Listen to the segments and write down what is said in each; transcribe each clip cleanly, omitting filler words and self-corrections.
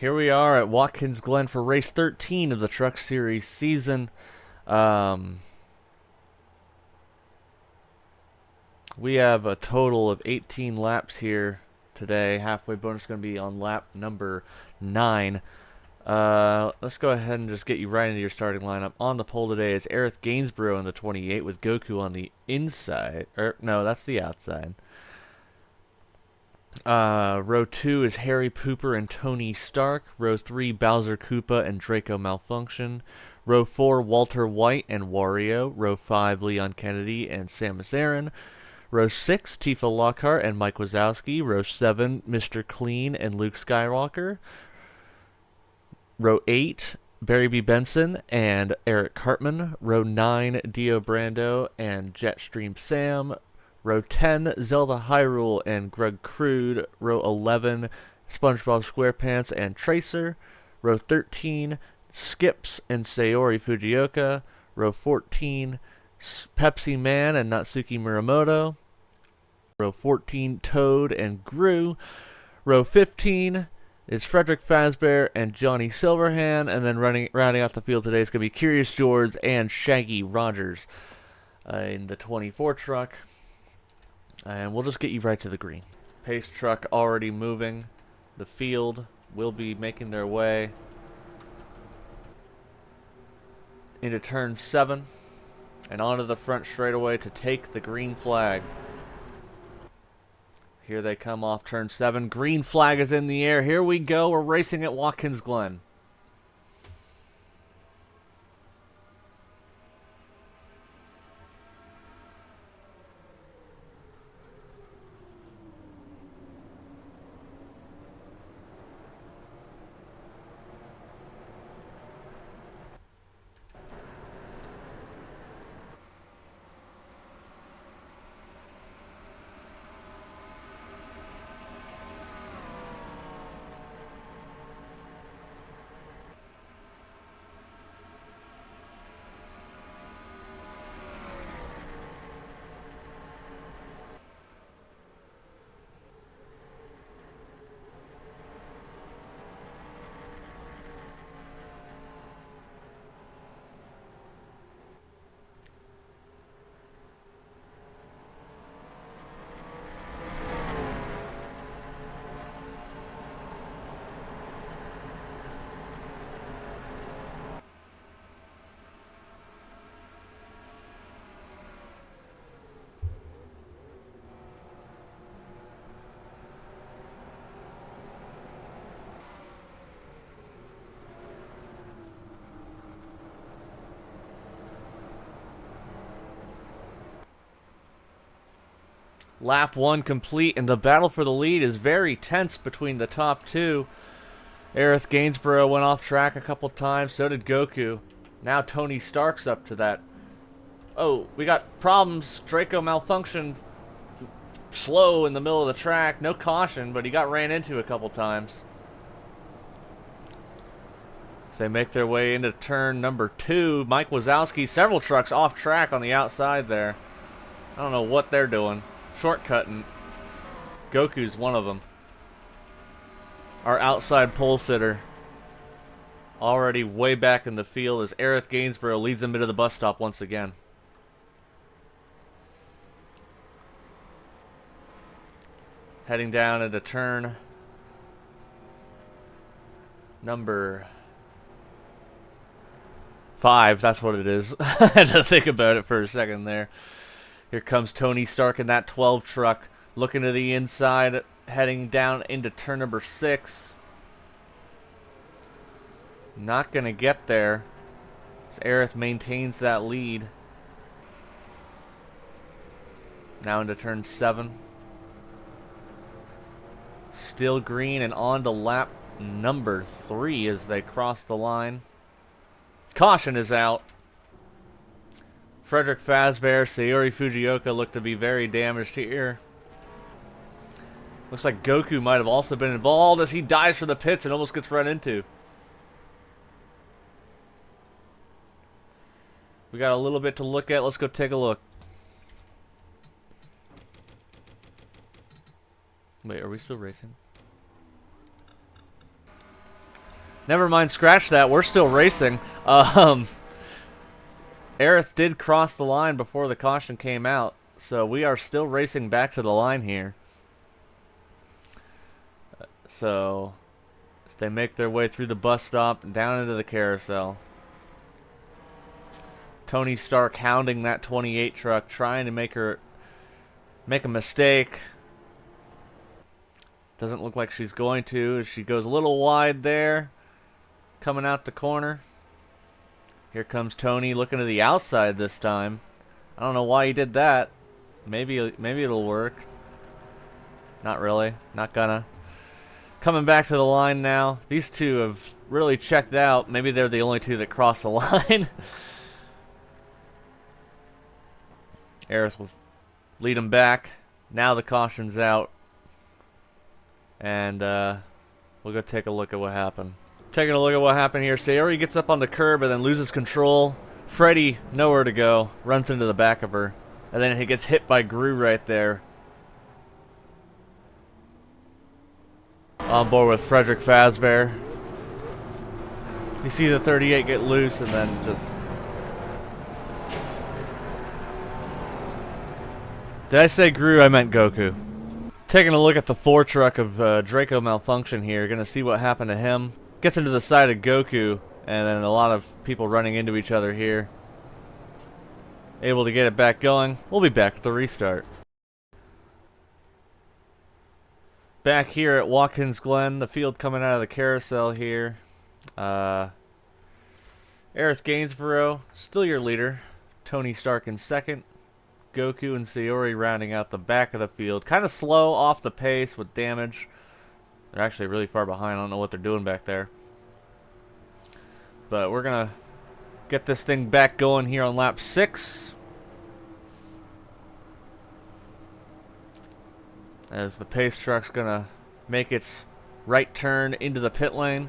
Here we are at Watkins Glen for race 13 of the Truck Series season. We have a total of 18 laps here today. Halfway bonus is going to be on lap number 9. Let's go ahead and just get you right into your starting lineup. On the pole today is Eric Gainsborough in the 28 with Goku on the inside. No, that's the outside. Row 2 is Harry Pooper and Tony Stark. Row 3, Bowser Koopa and Draco Malfunction. Row 4, Walter White and Wario. Row 5, Leon Kennedy and Samus Aran. Row 6, Tifa Lockhart and Mike Wazowski. Row 7, Mr. Clean and Luke Skywalker. Row 8, Barry B. Benson and Eric Cartman. Row 9, Dio Brando and Jetstream Sam. Row 10, Zelda Hyrule and Greg Crude. Row 11, SpongeBob SquarePants and Tracer. Row 13, Skips and Sayori Fujioka. Row 14, Pepsi Man and Natsuki Muramoto. Row 14, Toad and Gru. Row 15 is Frederick Fazbear and Johnny Silverhand. And then rounding out the field today is going to be Curious George and Shaggy Rogers in the 24 truck. And we'll just get you right to the green. Pace truck already moving. The field will be making their way into turn 7 and onto the front straightaway to take the green flag. Here they come off turn 7. Green flag is in the air. Here we go. We're racing at Watkins Glen. Lap 1 complete, and the battle for the lead is very tense between the top two. Eric Gainsborough went off track a couple times, so did Goku. Now Tony Stark's up to that. Oh, we got problems. Draco Malfunction slow in the middle of the track. No caution, but he got ran into a couple times. As they make their way into turn number 2, Mike Wazowski, several trucks off track on the outside there. I don't know what they're doing. Shortcutting. Goku's one of them. Our outside pole sitter already way back in the field as Eric Gainsborough leads them into the bus stop once again. Heading down into turn number 5. That's what it is. I had to think about it for a second there. Here comes Tony Stark in that 12 truck, looking to the inside, heading down into turn number 6. Not going to get there, as Aerith maintains that lead. Now into turn 7. Still green and on to lap number 3 as they cross the line. Caution is out. Frederick Fazbear, Sayori Fujioka look to be very damaged here. Looks like Goku might have also been involved as he dives for the pits and almost gets run into. We got a little bit to look at. Let's go take a look. Wait, are we still racing? Never mind, scratch that. We're still racing. Aerith did cross the line before the caution came out, so we are still racing back to the line here. So they make their way through the bus stop and down into the carousel. Tony Stark hounding that 28 truck, trying to make a mistake. Doesn't look like she's going to, as she goes a little wide there, coming out the corner. Here comes Tony looking to the outside this time. I don't know why he did that. Maybe it'll work. Not really. Not gonna. Coming back to the line now. These two have really checked out. Maybe they're the only two that cross the line. Aerith will lead them back. Now the caution's out. And we'll go take a look at what happened. Taking a look at what happened here. Sayori gets up on the curb and then loses control. Freddy, nowhere to go, runs into the back of her. And then he gets hit by Gru right there. On board with Frederick Fazbear. You see the 38 get loose and then just... Did I say Gru? I meant Goku. Taking a look at the 4 truck of Draco Malfunction here. Gonna see what happened to him. Gets into the side of Goku, and then a lot of people running into each other here. Able to get it back going. We'll be back with the restart. Back here at Watkins Glen, the field coming out of the carousel here. Aerith Gainsborough, still your leader. Tony Stark in second. Goku and Sayori rounding out the back of the field. Kind of slow off the pace with damage. They're actually really far behind. I don't know what they're doing back there. But we're going to get this thing back going here on lap 6. As the pace truck's going to make its right turn into the pit lane.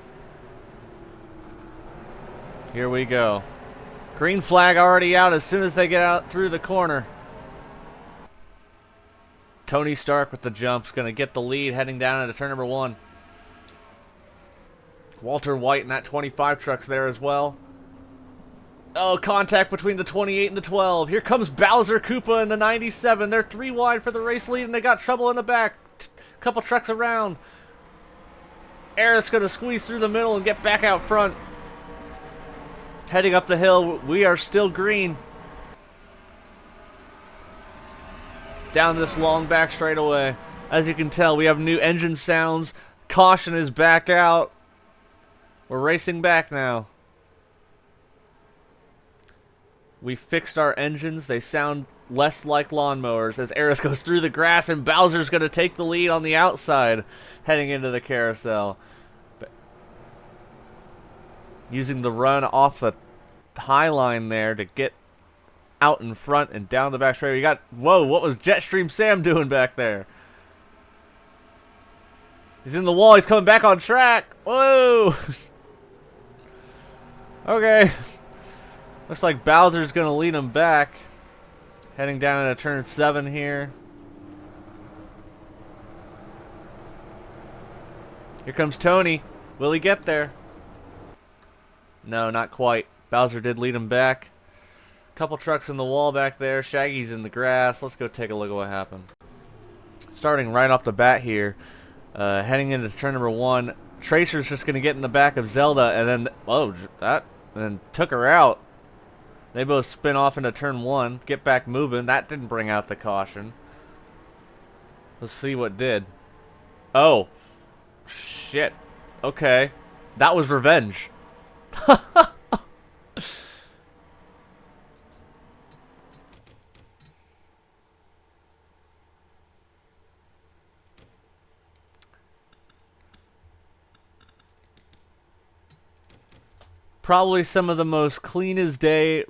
Here we go. Green flag already out as soon as they get out through the corner. Tony Stark with the jumps, going to get the lead heading down into turn number 1. Walter White and that 25 truck's there as well. Oh, contact between the 28 and the 12. Here comes Bowser Koopa and the 97. They're 3 wide for the race lead, and they got trouble in the back. Couple trucks around. Aerith's going to squeeze through the middle and get back out front. Heading up the hill, we are still green. Down this long back straightaway. As you can tell, we have new engine sounds. Caution is back out. We're racing back now. We fixed our engines. They sound less like lawnmowers as Aerith goes through the grass, and Bowser's going to take the lead on the outside heading into the carousel. Using the run off the high line there to get out in front and down the back straight. We got, whoa, what was Jetstream Sam doing back there? He's in the wall. He's coming back on track. Whoa. Okay. Looks like Bowser's going to lead him back. Heading down into turn 7 here. Here comes Tony. Will he get there? No, not quite. Bowser did lead him back. Couple trucks in the wall back there. Shaggy's in the grass. Let's go take a look at what happened. Starting right off the bat here. Heading into turn number 1. Tracer's just going to get in the back of Zelda and then, and then took her out. They both spin off into turn 1. Get back moving. That didn't bring out the caution. Let's see what did. Oh. Shit. Okay. That was revenge. Probably some of the most clean as day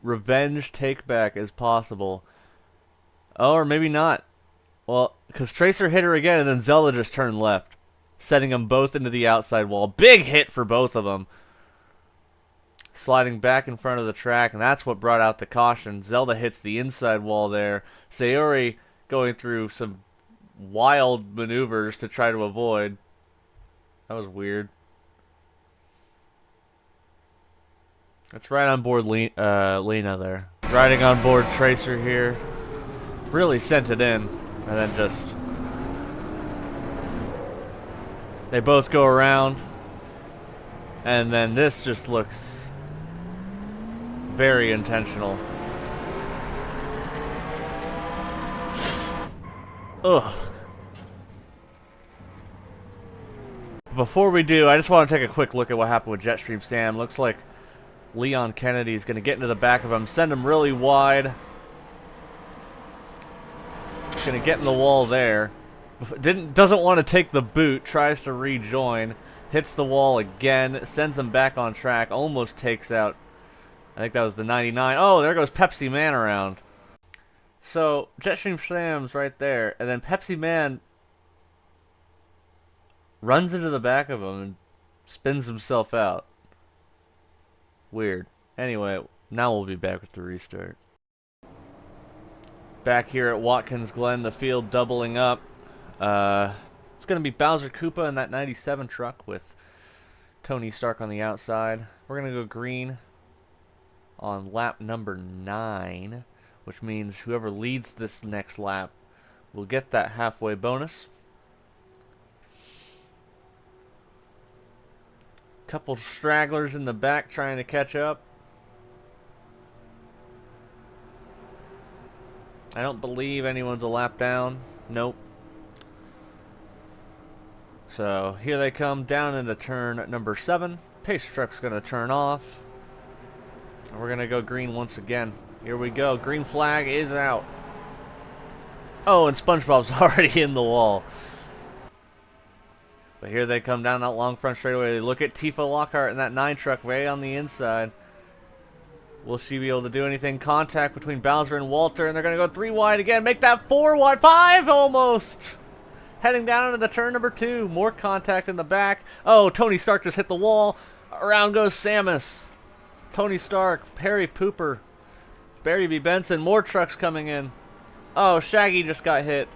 revenge takeback as possible. Oh, or maybe not. Well, because Tracer hit her again and then Zelda just turned left, setting them both into the outside wall. Big hit for both of them. Sliding back in front of the track, and that's what brought out the caution. Zelda hits the inside wall there. Sayori going through some wild maneuvers to try to avoid. That was weird. It's right on board Lena there. Riding on board Tracer here. Really sent it in. And then just... They both go around. And then this just looks very intentional. Ugh. Before we do, I just want to take a quick look at what happened with Jetstream Sam. Looks like Leon Kennedy is going to get into the back of him, send him really wide. Going to get in the wall there. Doesn't want to take the boot, tries to rejoin, hits the wall again, sends him back on track, almost takes out, I think that was the 99. Oh, there goes Pepsi Man around. So, Jetstream Sam's right there, and then Pepsi Man runs into the back of him and spins himself out. Weird. Anyway, now we'll be back with the restart. Back here at Watkins, Glen, the field doubling up. It's going to be Bowser Koopa in that 97 truck with Tony Stark on the outside. We're going to go green on lap number 9, which means whoever leads this next lap will get that halfway bonus. Couple stragglers in the back trying to catch up. I don't believe anyone's a lap down. Nope. So here they come down into turn number 7. Pace truck's going to turn off. And we're going to go green once again. Here we go. Green flag is out. Oh, and SpongeBob's already in the wall. But here they come down that long front straightaway. They look at Tifa Lockhart in that 9 truck way on the inside. Will she be able to do anything? Contact between Bowser and Walter, and they're going to go 3 wide again. Make that 4 wide. 5 almost. Heading down into the turn number 2. More contact in the back. Oh, Tony Stark just hit the wall. Around goes Samus. Tony Stark, Harry Pooper, Barry B. Benson. More trucks coming in. Oh, Shaggy just got hit.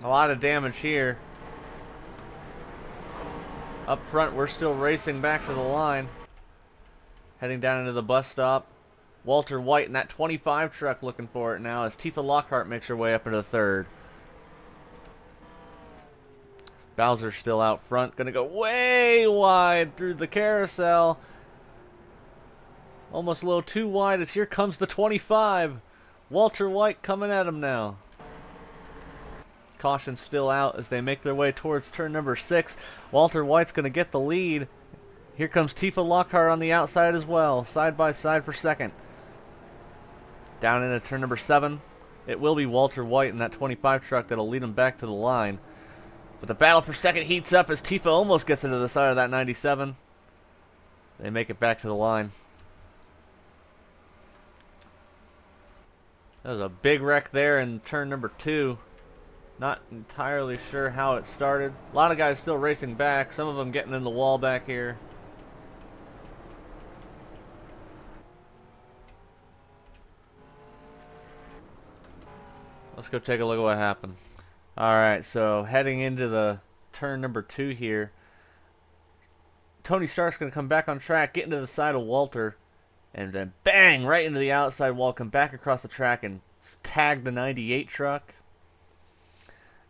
A lot of damage here. Up front, we're still racing back to the line. Heading down into the bus stop. Walter White in that 25 truck looking for it now as Tifa Lockhart makes her way up into 3rd. Bowser's still out front. Gonna go way wide through the carousel. Almost a little too wide as here comes the 25. Walter White coming at him now. Caution still out as they make their way towards turn number 6. Walter White's going to get the lead. Here comes Tifa Lockhart on the outside as well. Side by side for 2nd. Down into turn number 7. It will be Walter White in that 25 truck that'll lead him back to the line. But the battle for 2nd heats up as Tifa almost gets into the side of that 97. They make it back to the line. That was a big wreck there in turn number 2. Not entirely sure how it started. A lot of guys still racing back. Some of them getting in the wall back here. Let's go take a look at what happened. Alright, so heading into the turn number 2 here. Tony Stark's going to come back on track, get into the side of Walter, and then bang! Right into the outside wall, come back across the track and tag the 98 truck.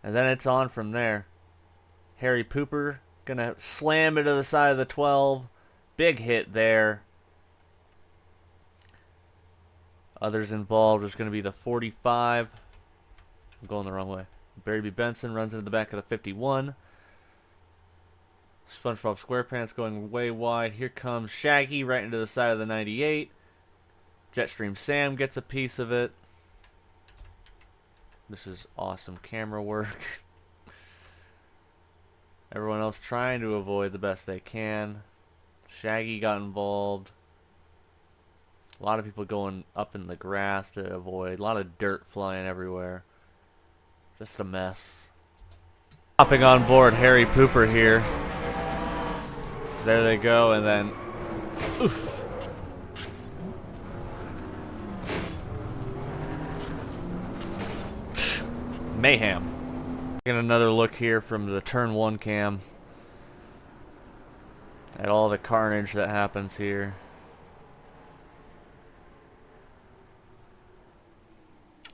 And then it's on from there. Harry Pooper gonna slam into the side of the 12. Big hit there. Others involved is gonna be the 45. I'm going the wrong way. Barry B. Benson runs into the back of the 51. SpongeBob SquarePants going way wide. Here comes Shaggy right into the side of the 98. Jetstream Sam gets a piece of it. This is awesome camera work. Everyone else trying to avoid the best they can. Shaggy got involved. A lot of people going up in the grass to avoid. A lot of dirt flying everywhere. Just a mess. Hopping on board Harry Pooper here. There they go, and then... Oof. Mayhem. Taking another look here from the turn 1 cam. at all the carnage that happens here.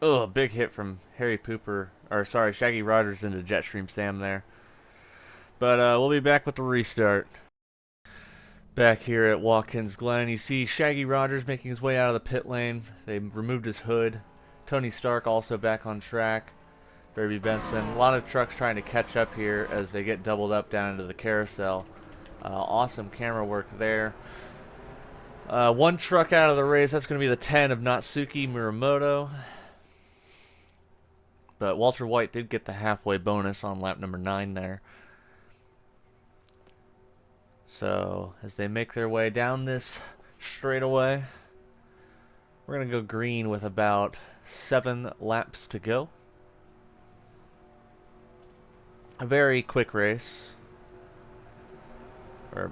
Oh, big hit from Harry Pooper, or sorry, Shaggy Rogers into Jetstream Sam there. But we'll be back with the restart. Back here at Watkins Glen, you see Shaggy Rogers making his way out of the pit lane. They removed his hood. Tony Stark also back on track. Barry Benson. A lot of trucks trying to catch up here as they get doubled up down into the carousel. Awesome camera work there. One truck out of the race. That's going to be the 10 of Natsuki Muramoto. But Walter White did get the halfway bonus on lap number 9 there. So, as they make their way down this straightaway, we're going to go green with about 7 laps to go. A very quick race. Or,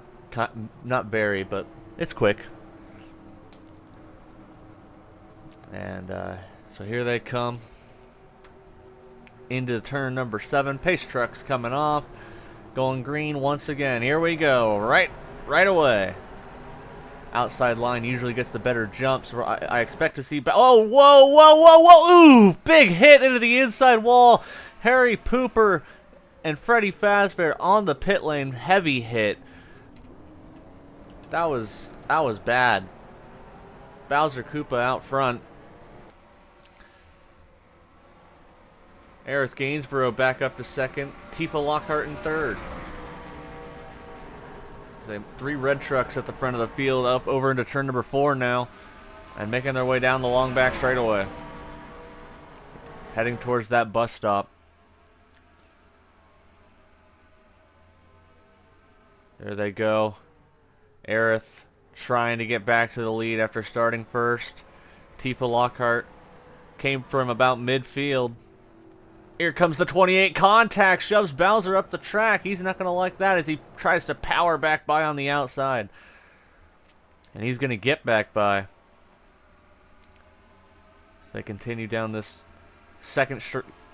not very, but it's quick. And, so here they come. Into turn number 7. Pace trucks coming off. Going green once again. Here we go. Right away. Outside line usually gets the better jumps. I expect to see... Oh, whoa. Ooh, big hit into the inside wall. Harry Pooper and Freddy Fazbear on the pit lane. Heavy hit. That was bad. Bowser Koopa out front. Aerith Gainsborough back up to second. Tifa Lockhart in third. 3 red trucks at the front of the field, up over into turn number 4 now, and making their way down the long back straightaway, heading towards that bus stop. There they go. Aerith trying to get back to the lead after starting first. Tifa Lockhart came from about midfield. Here comes the 28 contact, shoves Bowser up the track. He's not going to like that as he tries to power back by on the outside. And he's going to get back by. So they continue down this second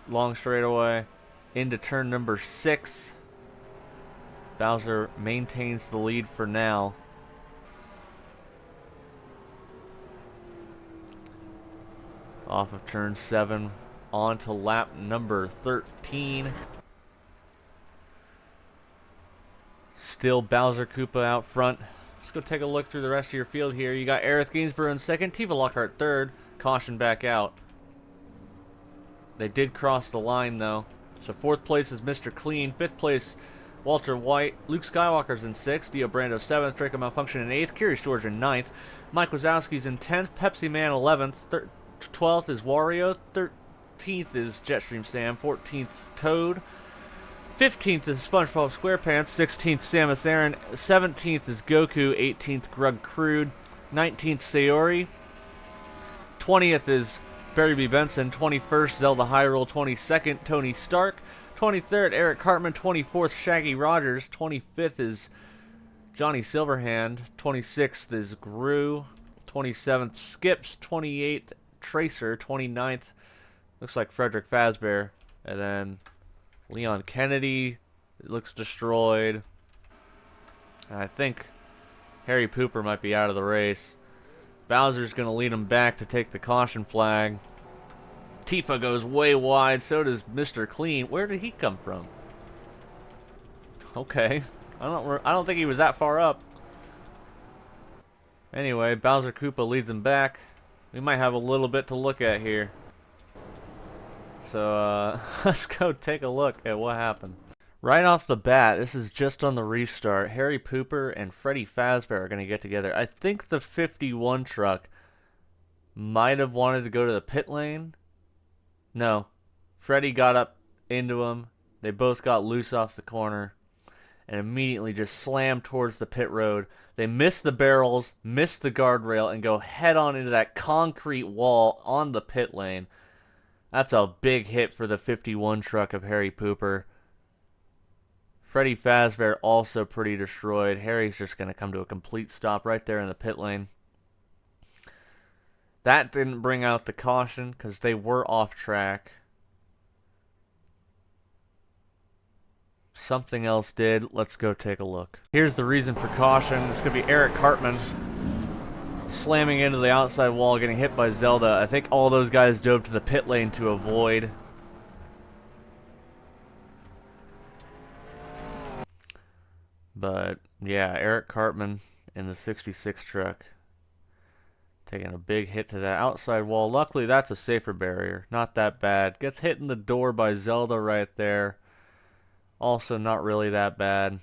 long straightaway into turn number 6. Bowser maintains the lead for now. Off of turn 7. On to lap number 13. Still Bowser Koopa out front. Let's go take a look through the rest of your field here. You got Aerith Gainsborough in second, Tifa Lockhart third. Caution back out. They did cross the line though. So 4th place is Mr. Clean. 5th place Walter White. Luke Skywalker's in 6th. Dio Brando 7th. Draco Malfunction in 8th. Curious George in 9th. Mike Wazowski's in 10th. Pepsi Man 11th. 12th is Wario. 13th is Jetstream Sam, 14th Toad, 15th is SpongeBob SquarePants, 16th Samus Aran, 17th is Goku, 18th Grug Crude, 19th Sayori, 20th is Barry B. Benson, 21st Zelda Hyrule, 22nd Tony Stark, 23rd Eric Cartman, 24th Shaggy Rogers, 25th is Johnny Silverhand, 26th is Gru, 27th Skips, 28th Tracer, 29th looks like Frederick Fazbear, and then Leon Kennedy, it looks destroyed. And I think Harry Pooper might be out of the race. Bowser's going to lead him back to take the caution flag. Tifa goes way wide, so does Mr. Clean. Where did he come from? Okay, I don't think he was that far up. Anyway, Bowser Koopa leads him back. We might have a little bit to look at here. So, let's go take a look at what happened. Right off the bat, this is just on the restart. Harry Pooper and Freddy Fazbear are going to get together. I think the 51 truck might have wanted to go to the pit lane. No. Freddy got up into him. They both got loose off the corner and immediately just slammed towards the pit road. They miss the barrels, miss the guardrail, and go head on into that concrete wall on the pit lane. That's a big hit for the 51 truck of Harry Pooper. Freddy Fazbear also pretty destroyed. Harry's just going to come to a complete stop right there in the pit lane. That didn't bring out the caution because they were off track. Something else did. Let's go take a look. Here's the reason for caution. It's going to be Eric Cartman slamming into the outside wall, getting hit by Zelda. I think all those guys dove to the pit lane to avoid. But, yeah, Eric Cartman in the 66 truck taking a big hit to that outside wall. Luckily, that's a safer barrier. Not that bad. Gets hit in the door by Zelda right there. Also not really that bad.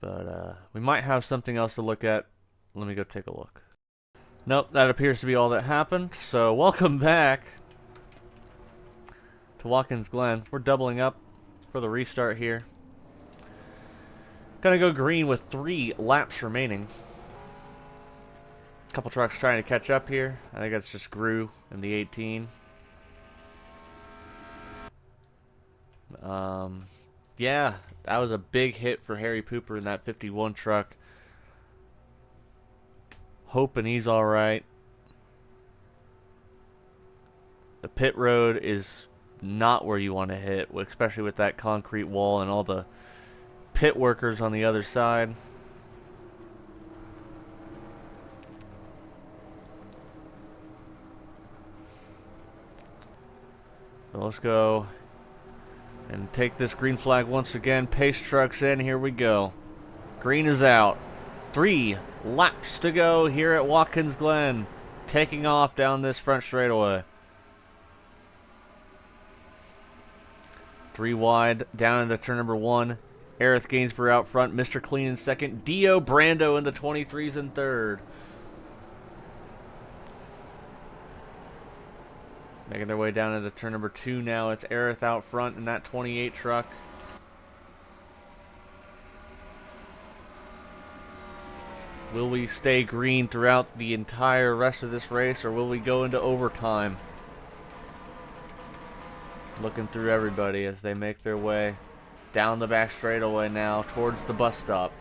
But we might have something else to look at. Let me go take a look. Nope, that appears to be all that happened. So welcome back to Watkins Glen. We're doubling up for the restart here. Gonna go green with 3 laps remaining. Couple trucks trying to catch up here. I think that's just Gru in the 18. Yeah, that was a big hit for Harry Pooper in that 51 truck. Hoping he's alright. The pit road is not where you want to hit, especially with that concrete wall and all the pit workers on the other side. So let's go and take this green flag once again. Pace trucks in. Here we go. Green is out. 3 laps to go here at Watkins Glen. Taking off down this front straightaway. 3 wide down into turn number 1. Aerith Gainsborough out front. Mr. Clean in second. Dio Brando in the 23s in third. Making their way down into turn number 2 now. It's Aerith out front in that 28 truck. Will we stay green throughout the entire rest of this race, or will we go into overtime? Looking through everybody as they make their way down the back straightaway now towards the bus stop.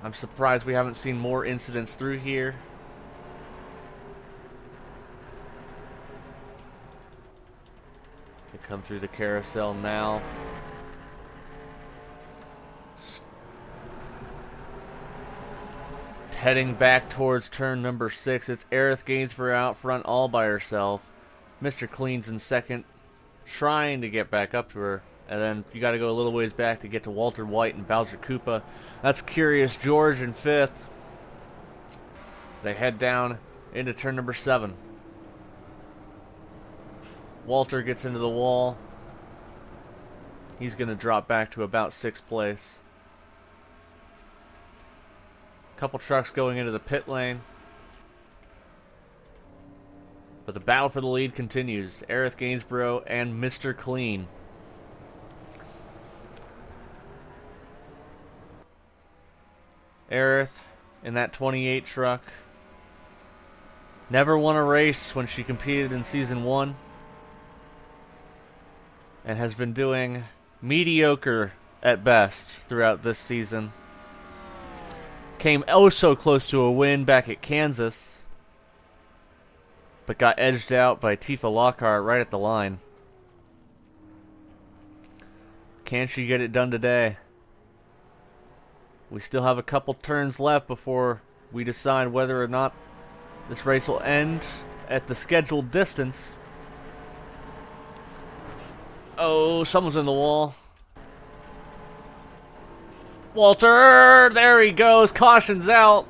I'm surprised we haven't seen more incidents through here. They come through the carousel now. Heading back towards turn number 6. It's Aerith Gainsborough out front all by herself. Mr. Clean's in second, trying to get back up to her. And then you got to go a little ways back to get to Walter White and Bowser Koopa. That's Curious George in 5th. They head down into turn number 7. Walter gets into the wall. He's going to drop back to about 6th place. Couple trucks going into the pit lane. But the battle for the lead continues. Aerith Gainsborough and Mr. Clean. Aerith in that 28 truck. Never won a race when she competed in Season 1. And has been doing mediocre at best throughout this season. Came oh so close to a win back at Kansas, but got edged out by Tifa Lockhart right at the line. Can she get it done today? We still have a couple turns left before we decide whether or not this race will end at the scheduled distance. Oh, someone's in the wall. Walter! There he goes. Caution's out.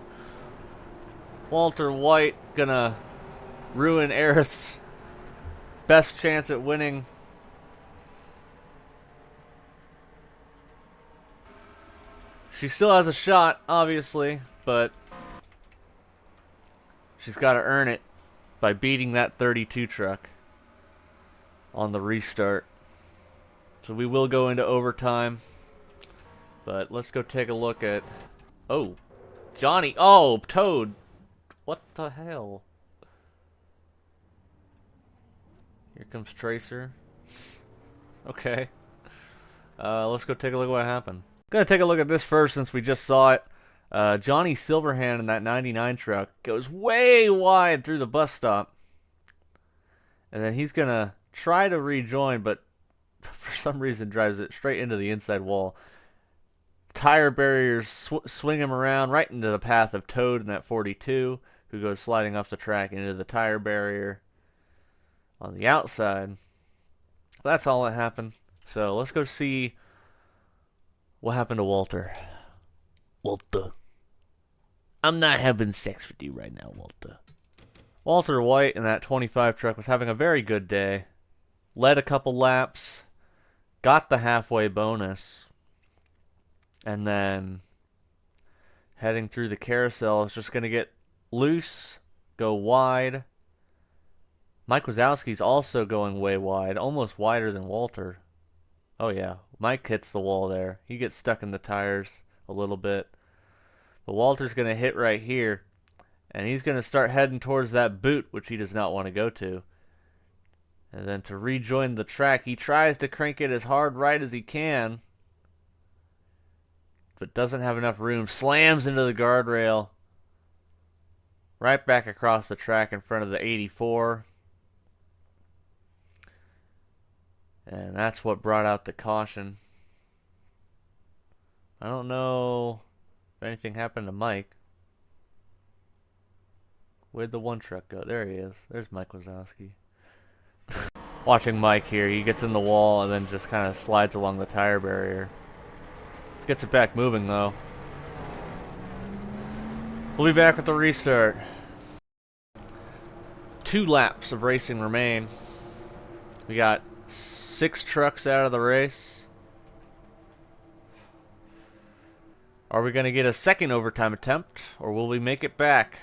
Walter White gonna ruin Aerith's best chance at winning. She still has a shot, obviously, but she's got to earn it by beating that 32 truck on the restart. So we will go into overtime. But let's go take a look at... Oh, Johnny. Oh, Toad. What the hell? Here comes Tracer. Okay. Let's go take a look at what happened. Gonna take a look at this first since we just saw it. Johnny Silverhand in that 99 truck goes way wide through the bus stop. And then he's going to try to rejoin, but for some reason drives it straight into the inside wall. Tire barriers swing him around right into the path of Toad in that 42, who goes sliding off the track into the tire barrier on the outside. That's all that happened. So let's go see what happened to Walter. Walter. I'm not having sex with you right now, Walter. Walter White in that 25 truck was having a very good day. Led a couple laps. Got the halfway bonus. And then heading through the carousel is just going to get loose, go wide. Mike Wazowski's also going way wide, almost wider than Walter. Oh yeah, Mike hits the wall there. He gets stuck in the tires a little bit. But Walter's going to hit right here, and he's going to start heading towards that boot, which he does not want to go to. And then to rejoin the track, he tries to crank it as hard right as he can, but doesn't have enough room. Slams into the guardrail. Right back across the track in front of the 84. And that's what brought out the caution. I don't know if anything happened to Mike. Where'd the one truck go? There he is. There's Mike Wazowski. Watching Mike here, he gets in the wall and then just kind of slides along the tire barrier. Gets it back moving though. We'll be back with the restart. 2 laps of racing remain. We got 6 trucks out of the race. Are we going to get a second overtime attempt, or will we make it back?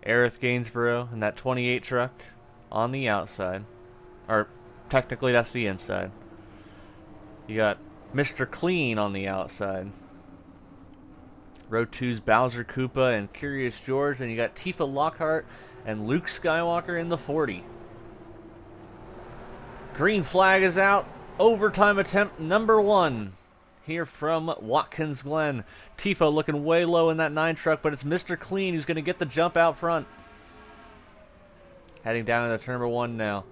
Aerith Gainsborough in that 28 truck on the outside. Or technically that's the inside. You got Mr. Clean on the outside. Row 2's Bowser Koopa and Curious George. And you got Tifa Lockhart and Luke Skywalker in the 40. Green flag is out. Overtime attempt number 1. Here from Watkins Glen. Tifa looking way low in that 9 truck, but it's Mr. Clean who's going to get the jump out front. Heading down into turn number 1 now.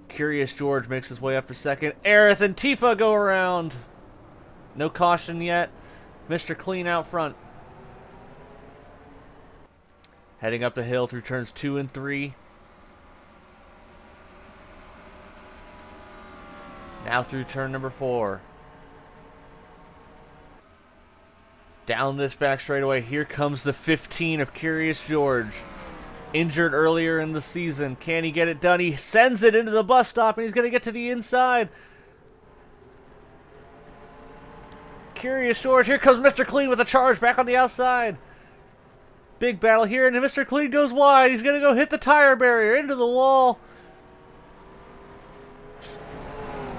Curious George makes his way up to second. Aerith and Tifa go around. No caution yet. Mr. Clean out front. Heading up the hill through turns 2 and 3. Now through turn number 4. Down this back straightaway. Here comes the 15 of Curious George. Injured earlier in the season. Can he get it done? He sends it into the bus stop, and he's going to get to the inside. Curious George. Here comes Mr. Clean with a charge back on the outside. Big battle here, and Mr. Clean goes wide. He's going to go hit the tire barrier into the wall.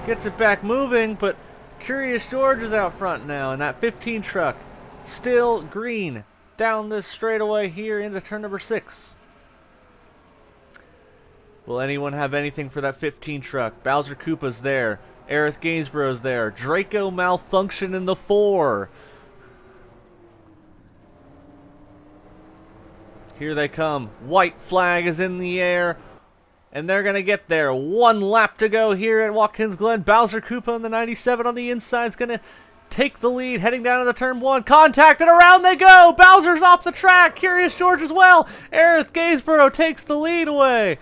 Gets it back moving, but Curious George is out front now in that 15 truck. Still green. Down this straightaway here into turn number 6. Will anyone have anything for that 15 truck? Bowser Koopa's there. Aerith Gainsborough's there. Draco Malfunction in the 4. Here they come. White flag is in the air. And they're going to get there. 1 lap to go here at Watkins Glen. Bowser Koopa in the 97 on the inside is going to take the lead. Heading down to the turn 1. Contact, and around they go. Bowser's off the track. Curious George as well. Aerith Gainsborough takes the lead away.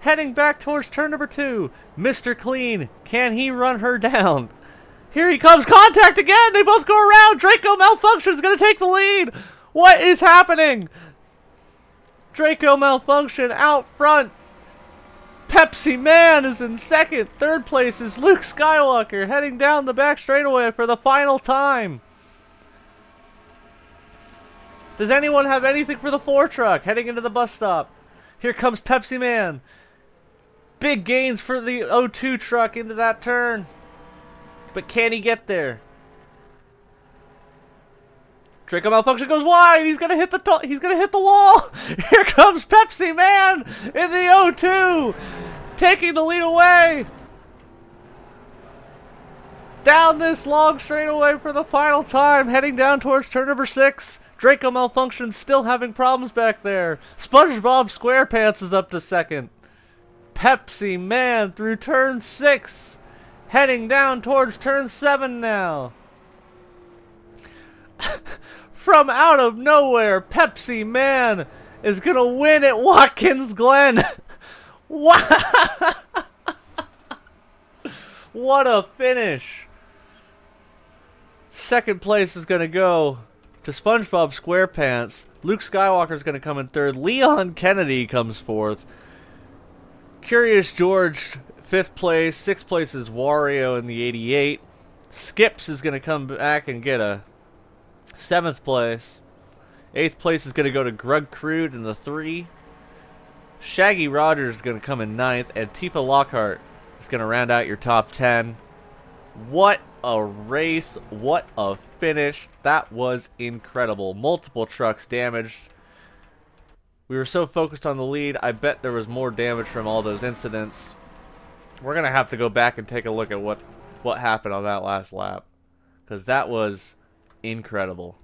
Heading back towards turn number 2. Mr. Clean. Can he run her down? Here he comes. Contact again. They both go around. Draco Malfunction is going to take the lead. What is happening? Draco Malfunction out front. Pepsi Man is in second. Third place is Luke Skywalker heading down the back straightaway for the final time. Does anyone have anything for the 4 truck heading into the bus stop? Here comes Pepsi Man. Big gains for the 02 truck into that turn. But can he get there? Draco Malfunction goes wide. He's gonna hit the wall. Here comes Pepsi Man in the 02, taking the lead away. Down this long straightaway for the final time, heading down towards turn number 6. Draco Malfunction's still having problems back there. SpongeBob SquarePants is up to second. Pepsi Man through turn 6. Heading down towards turn 7 now. From out of nowhere, Pepsi Man is going to win at Watkins Glen. What a finish. Second place is going to go to SpongeBob SquarePants. Luke Skywalker is going to come in third. Leon Kennedy comes fourth. Curious George, 5th place. 6th place is Wario in the 88. Skips is going to come back and get a 7th place. 8th place is going to go to Grug Crude in the 3. Shaggy Rogers is going to come in 9th. And Tifa Lockhart is going to round out your top 10. What a race. What a finish. That was incredible. Multiple trucks damaged. We were so focused on the lead, I bet there was more damage from all those incidents. We're going to have to go back and take a look at what happened on that last lap. Because that was incredible.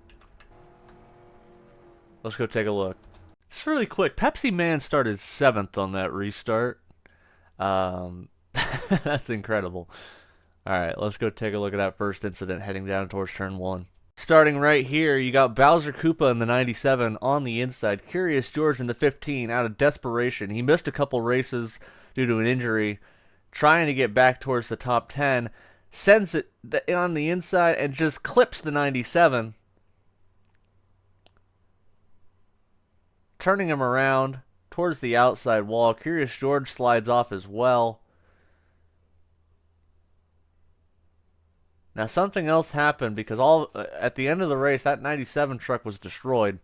Let's go take a look. Just really quick, Pepsi Man started 7th on that restart. That's incredible. Alright, let's go take a look at that first incident heading down towards turn 1. Starting right here, you got Bowser Koopa in the 97 on the inside. Curious George in the 15 out of desperation. He missed a couple races due to an injury. Trying to get back towards the top 10. Sends it on the inside and just clips the 97. Turning him around towards the outside wall. Curious George slides off as well. Now something else happened because at the end of the race, that 97 truck was destroyed.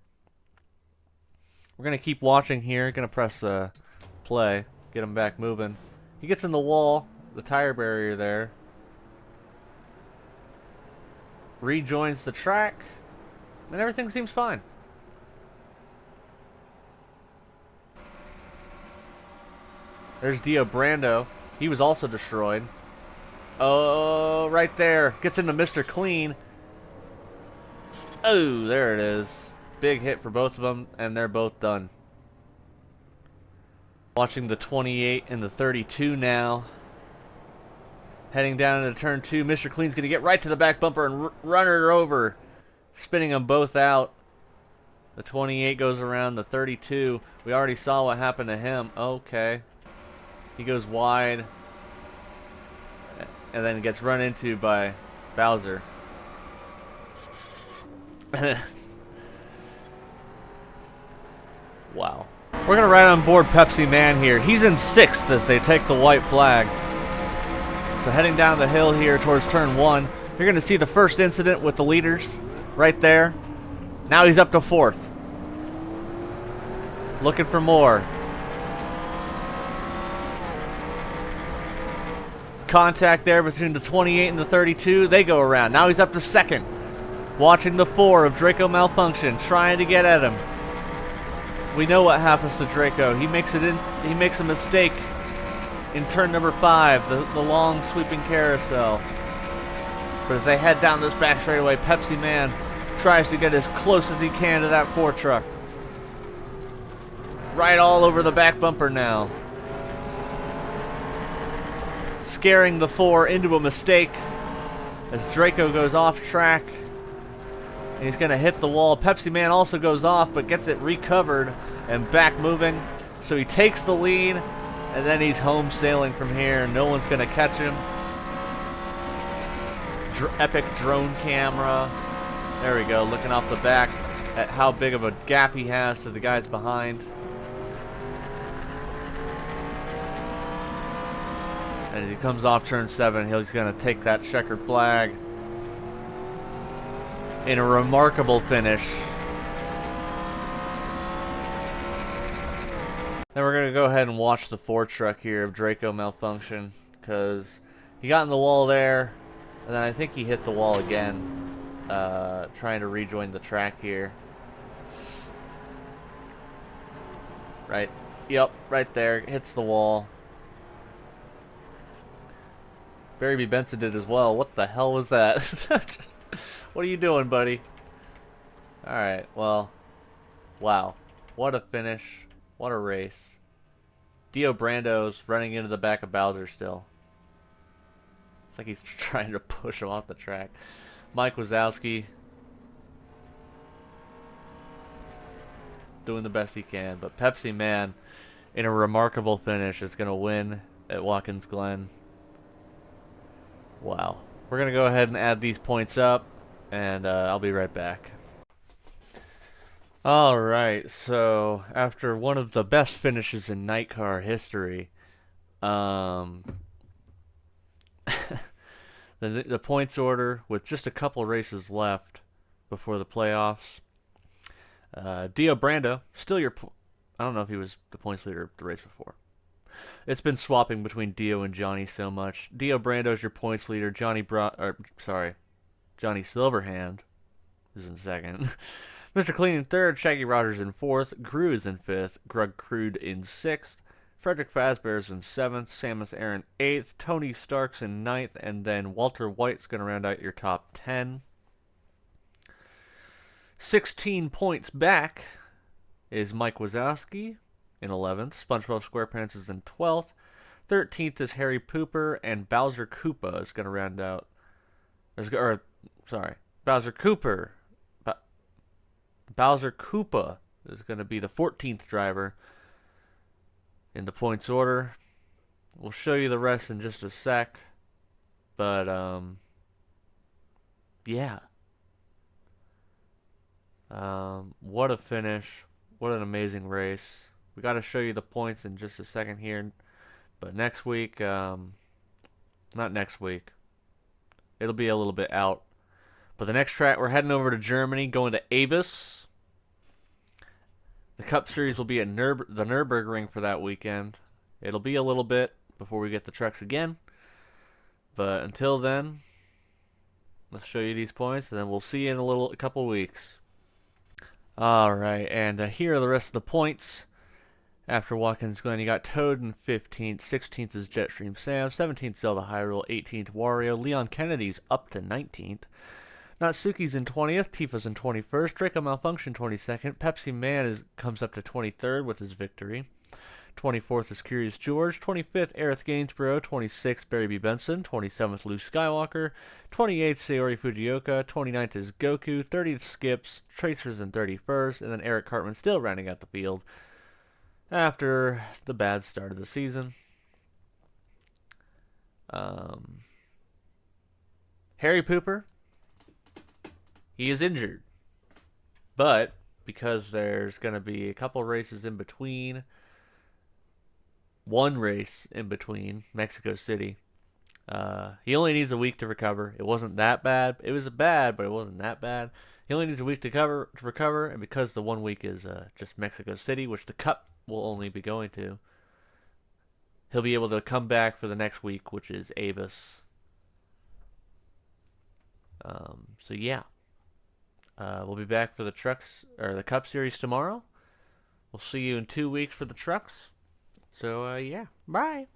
We're going to keep watching here. Going to press play. Get him back moving. He gets in the wall, the tire barrier there. Rejoins the track. And everything seems fine. There's Dio Brando. He was also destroyed. Oh, right there. Gets into Mr. Clean. Oh, there it is. Big hit for both of them, and they're both done. Watching the 28 and the 32 now. Heading down into turn 2. Mr. Clean's going to get right to the back bumper and run her over. Spinning them both out. The 28 goes around the 32. We already saw what happened to him. Okay. He goes wide. And then gets run into by Bowser. Wow. We're going to ride on board Pepsi Man here. He's in 6th as they take the white flag. So heading down the hill here towards turn 1. You're going to see the first incident with the leaders right there. Now he's up to 4th. Looking for more. Contact there between the 28 and the 32. They go around. Now he's up to 2nd. Watching the 4 of Draco Malfunction, trying to get at him. We know what happens to Draco. He makes a mistake in turn number 5, the long sweeping carousel. But as they head down this back straightaway, Pepsi Man tries to get as close as he can to that 4 truck. Right all over the back bumper now. Scaring the 4 into a mistake as Draco goes off track. And he's going to hit the wall. Pepsi Man also goes off but gets it recovered and back moving. So he takes the lead and then he's home sailing from here. No one's going to catch him. Epic drone camera. There we go, looking off the back at how big of a gap he has to the guys behind. And as he comes off turn 7, he's going to take that checkered flag in a remarkable finish. Then we're going to go ahead and watch the 4 truck here of Draco Malfunction, because he got in the wall there, and then I think he hit the wall again, trying to rejoin the track here. Right, yep, right there, hits the wall. Barry B. Benson did as well. What the hell was that? What are you doing, buddy? Alright, well, wow. What a finish. What a race. Dio Brando's running into the back of Bowser still. It's like he's trying to push him off the track. Mike Wazowski doing the best he can. But Pepsi Man, in a remarkable finish, is going to win at Watkins Glen. Wow. We're going to go ahead and add these points up, and I'll be right back. Alright, so after one of the best finishes in NITECAR history, the points order with just a couple races left before the playoffs. Dio Brando, still I don't know if he was the points leader the race before. It's been swapping between Dio and Johnny so much. Dio Brando's your points leader. Johnny Silverhand is in second. Mr. Clean in third. Shaggy Rogers in fourth. Gru is in fifth. Grug Crude in sixth. Frederick Fazbear's in seventh. Samus Aran eighth. Tony Stark's in ninth. And then Walter White's going to round out your top 10. 16 points back is Mike Wazowski in 11th. SpongeBob SquarePants is in 12th. 13th is Harry Pooper, and Bowser Koopa is going to round out. Bowser Koopa is going to be the 14th driver in the points order. We'll show you the rest in just a sec. But, yeah. What a finish. What an amazing race. We got to show you the points in just a second here. But next week, not next week. It'll be a little bit out. But the next track, we're heading over to Germany, going to Avis. The Cup Series will be at the Nürburgring for that weekend. It'll be a little bit before we get the trucks again. But until then, let's show you these points, and then we'll see you in a couple weeks. Alright, and here are the rest of the points. After Watkins Glen, you got Toad in 15th, 16th is Jetstream Sam, 17th Zelda Hyrule, 18th Wario, Leon Kennedy's up to 19th. Natsuki's in 20th, Tifa's in 21st, Draco Malfunction 22nd, Pepsi Man comes up to 23rd with his victory. 24th is Curious George, 25th Aerith Gainsborough, 26th Barry B. Benson, 27th Luke Skywalker, 28th Sayori Fujioka, 29th is Goku, 30th Skips, Tracer's in 31st, and then Eric Cartman still rounding out the field after the bad start of the season. Harry Pooper, he is injured, but because there's going to be a couple races in between, one race in between Mexico City, he only needs a week to recover. It wasn't that bad. It was bad, but it wasn't that bad. He only needs a week to recover, and because the 1 week is just Mexico City, which the Cup will only be going to, he'll be able to come back for the next week, which is Avis. So yeah, we'll be back for the Cup Series tomorrow. We'll see you in 2 weeks for the trucks. So yeah, bye.